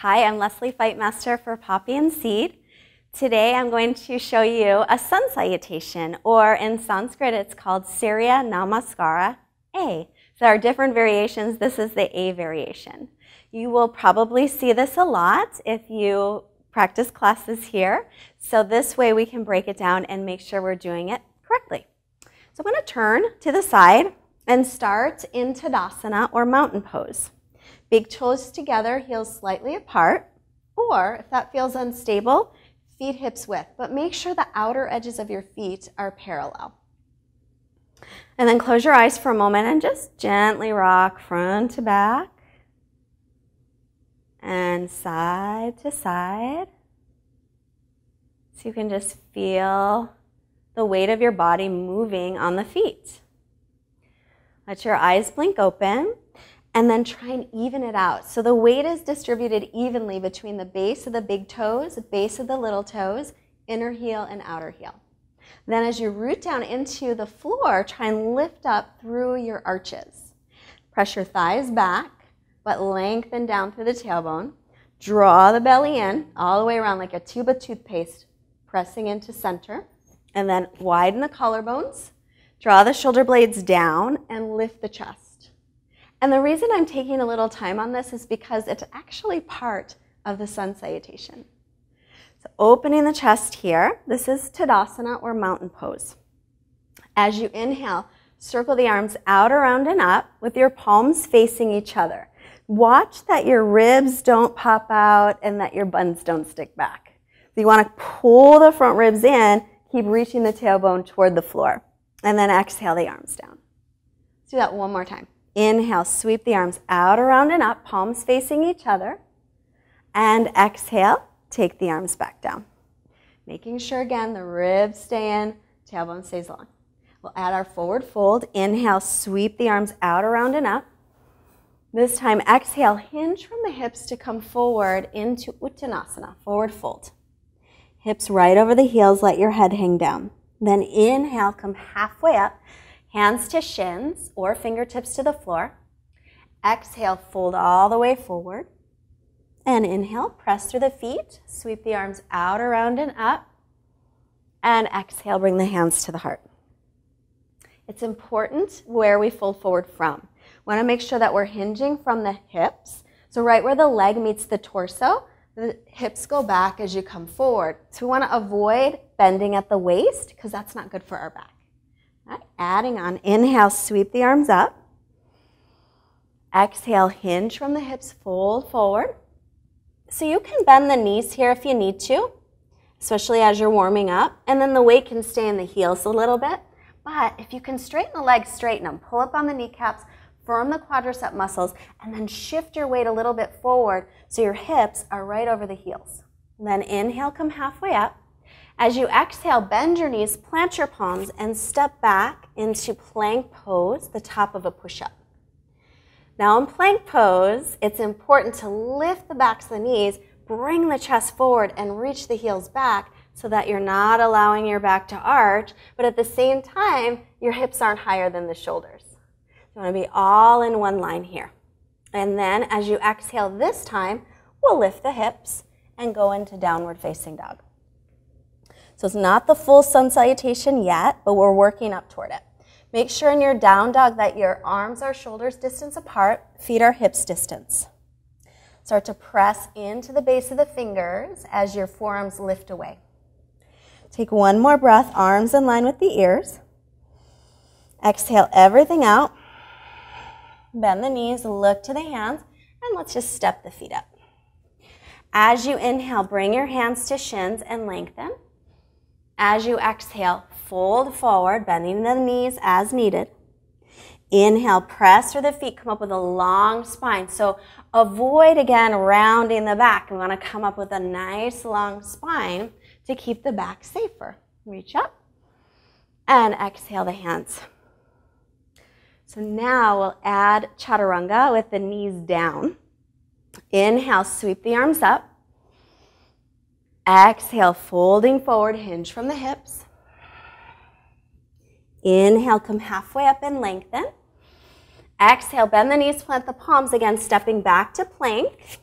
Hi, I'm Leslie, Fight Master for Poppy and Seed. Today I'm going to show you a sun salutation, or in Sanskrit it's called Surya Namaskara A. So there are different variations. This is the A variation. You will probably see this a lot if you practice classes here. So this way we can break it down and make sure we're doing it correctly. So I'm going to turn to the side and start in Tadasana, or mountain pose. Big toes together, heels slightly apart, or if that feels unstable, feet hips width, but make sure the outer edges of your feet are parallel. And then close your eyes for a moment and just gently rock front to back and side to side. So you can just feel the weight of your body moving on the feet. Let your eyes blink open. And then try and even it out. So the weight is distributed evenly between the base of the big toes, the base of the little toes, inner heel and outer heel. Then as you root down into the floor, try and lift up through your arches. Press your thighs back, but lengthen down through the tailbone. Draw the belly in all the way around like a tube of toothpaste, pressing into center. And then widen the collarbones. Draw the shoulder blades down and lift the chest. And the reason I'm taking a little time on this is because it's actually part of the sun salutation. So opening the chest here, this is Tadasana, or mountain pose. As you inhale, circle the arms out, around, and up with your palms facing each other. Watch that your ribs don't pop out and that your buns don't stick back. So you want to pull the front ribs in, keep reaching the tailbone toward the floor, and then exhale the arms down. Let's do that one more time. Inhale, sweep the arms out, around, and up, palms facing each other. And exhale, take the arms back down. Making sure, again, the ribs stay in, tailbone stays long. We'll add our forward fold. Inhale, sweep the arms out, around, and up. This time, exhale, hinge from the hips to come forward into Uttanasana, forward fold. Hips right over the heels, let your head hang down. Then inhale, come halfway up. Hands to shins or fingertips to the floor. Exhale, fold all the way forward. And inhale, press through the feet. Sweep the arms out, around, and up. And exhale, bring the hands to the heart. It's important where we fold forward from. We want to make sure that we're hinging from the hips. So right where the leg meets the torso, the hips go back as you come forward. So we want to avoid bending at the waist because that's not good for our back. Right. Adding on, inhale, sweep the arms up. Exhale, hinge from the hips, fold forward. So you can bend the knees here if you need to, especially as you're warming up. And then the weight can stay in the heels a little bit. But if you can straighten the legs, straighten them. Pull up on the kneecaps, firm the quadricep muscles, and then shift your weight a little bit forward so your hips are right over the heels. And then inhale, come halfway up. As you exhale, bend your knees, plant your palms, and step back into plank pose, the top of a push-up. Now in plank pose, it's important to lift the backs of the knees, bring the chest forward, and reach the heels back so that you're not allowing your back to arch, but at the same time, your hips aren't higher than the shoulders. You want to be all in one line here. And then as you exhale this time, we'll lift the hips and go into downward facing dog. So it's not the full sun salutation yet, but we're working up toward it. Make sure in your down dog that your arms are shoulders distance apart, feet are hips distance. Start to press into the base of the fingers as your forearms lift away. Take one more breath, arms in line with the ears. Exhale everything out. Bend the knees, look to the hands, and let's just step the feet up. As you inhale, bring your hands to shins and lengthen. As you exhale, fold forward, bending the knees as needed. Inhale, press through the feet, come up with a long spine. So avoid, again, rounding the back. We want to come up with a nice long spine to keep the back safer. Reach up and exhale the hands. So now we'll add Chaturanga with the knees down. Inhale, sweep the arms up. Exhale, folding forward, hinge from the hips. Inhale, come halfway up and lengthen. Exhale, bend the knees, plant the palms, again stepping back to plank.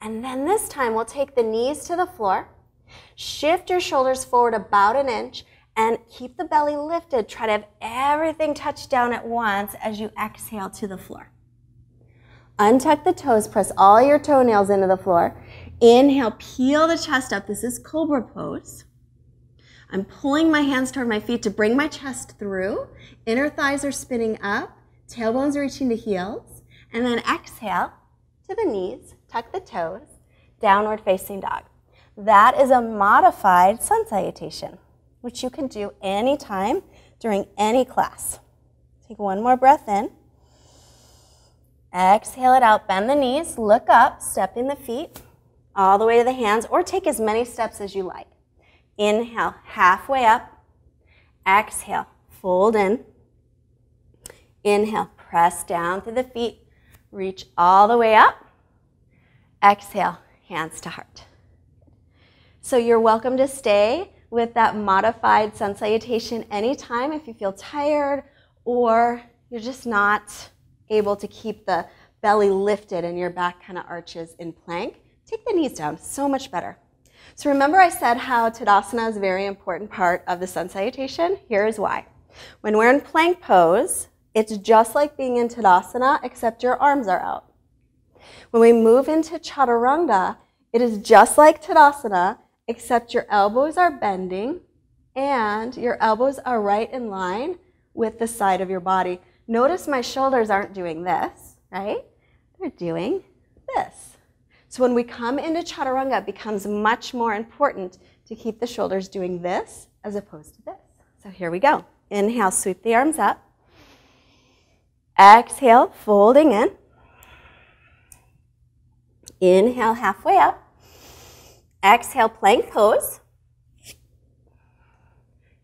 And then this time we'll take the knees to the floor, shift your shoulders forward about an inch, and keep the belly lifted. Try to have everything touch down at once as you exhale to the floor. Untuck the toes, press all your toenails into the floor. Inhale, peel the chest up. This is Cobra Pose. I'm pulling my hands toward my feet to bring my chest through. Inner thighs are spinning up, tailbones reaching to heels. And then exhale to the knees, tuck the toes, downward facing dog. That is a modified Sun Salutation, which you can do anytime during any class. Take one more breath in. Exhale it out, bend the knees, look up, stepping the feet all the way to the hands, or take as many steps as you like. Inhale, halfway up. Exhale, fold in. Inhale, press down through the feet, reach all the way up. Exhale, hands to heart. So you're welcome to stay with that modified Sun Salutation anytime if you feel tired or you're just not able to keep the belly lifted and your back kind of arches in plank. Take the knees down, so much better. So remember I said how Tadasana is a very important part of the Sun Salutation? Here is why. When we're in plank pose, it's just like being in Tadasana except your arms are out. When we move into Chaturanga, it is just like Tadasana except your elbows are bending and your elbows are right in line with the side of your body. Notice my shoulders aren't doing this, right? They're doing this. So when we come into Chaturanga, it becomes much more important to keep the shoulders doing this as opposed to this. So here we go. Inhale, sweep the arms up. Exhale, folding in. Inhale, halfway up. Exhale, plank pose.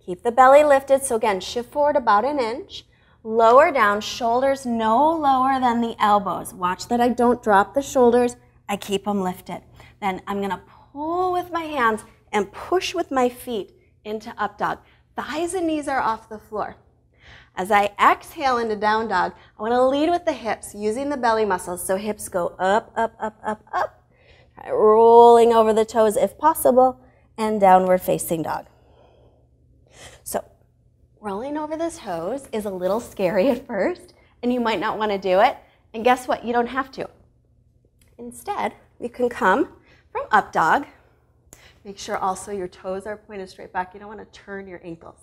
Keep the belly lifted. So again, shift forward about an inch. Lower down, shoulders no lower than the elbows. Watch that I don't drop the shoulders. I keep them lifted. Then I'm going to pull with my hands and push with my feet into up dog. Thighs and knees are off the floor. As I exhale into down dog, I want to lead with the hips using the belly muscles. So hips go up, up, up, up, up. Try rolling over the toes if possible and downward facing dog. So rolling over the toes is a little scary at first, and you might not want to do it. And guess what? You don't have to. Instead, you can come from up dog. Make sure also your toes are pointed straight back. You don't want to turn your ankles.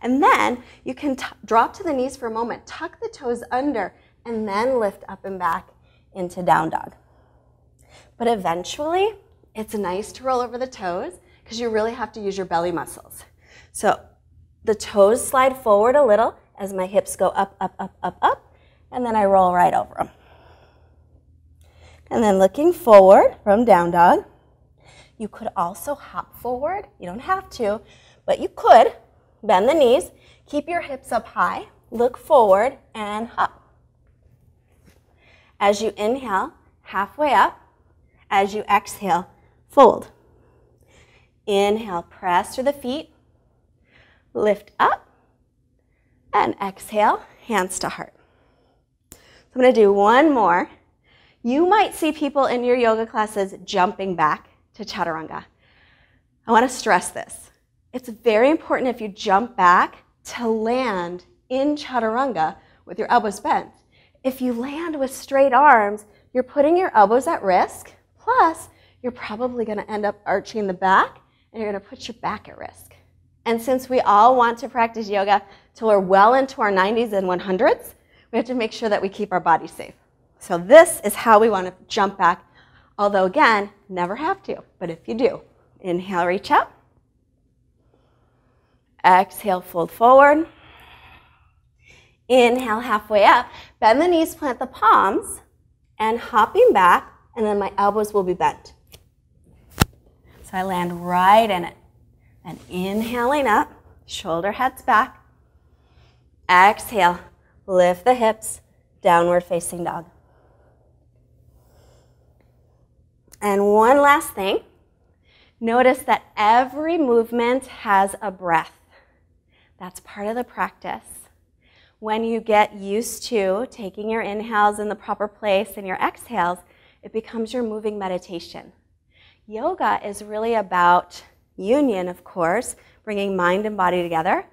And then you can drop to the knees for a moment, tuck the toes under, and then lift up and back into down dog. But eventually, it's nice to roll over the toes because you really have to use your belly muscles. So the toes slide forward a little as my hips go up, up, up, up, up, and then I roll right over them. And then looking forward from down dog, you could also hop forward. You don't have to, but you could. Bend the knees, keep your hips up high, look forward, and hop. As you inhale, halfway up. As you exhale, fold. Inhale, press through the feet. Lift up, and exhale, hands to heart. So I'm going to do one more. You might see people in your yoga classes jumping back to Chaturanga. I want to stress this. It's very important if you jump back to land in Chaturanga with your elbows bent. If you land with straight arms, you're putting your elbows at risk, plus you're probably going to end up arching the back, and you're going to put your back at risk. And since we all want to practice yoga till we're well into our 90s and 100s, we have to make sure that we keep our body safe. So this is how we want to jump back, although again, never have to, but if you do, inhale, reach up. Exhale, fold forward. Inhale, halfway up. Bend the knees, plant the palms, and hopping back, and then my elbows will be bent. So I land right in it. And inhaling up, shoulder heads back. Exhale, lift the hips, downward facing dog. And one last thing. Notice that every movement has a breath. That's part of the practice. When you get used to taking your inhales in the proper place and your exhales, it becomes your moving meditation. Yoga is really about union, of course, bringing mind and body together.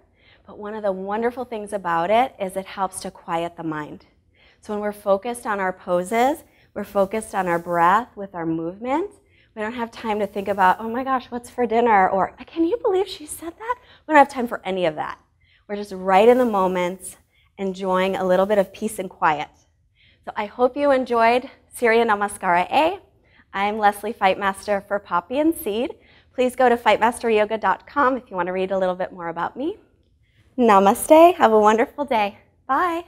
But one of the wonderful things about it is it helps to quiet the mind. So when we're focused on our poses, we're focused on our breath with our movement. We don't have time to think about, oh my gosh, what's for dinner? Or, can you believe she said that? We don't have time for any of that. We're just right in the moment, enjoying a little bit of peace and quiet. So I hope you enjoyed Surya Namaskara A. I'm Leslie Fightmaster for Poppy and Seed. Please go to fightmasteryoga.com if you want to read a little bit more about me. Namaste. Have a wonderful day. Bye.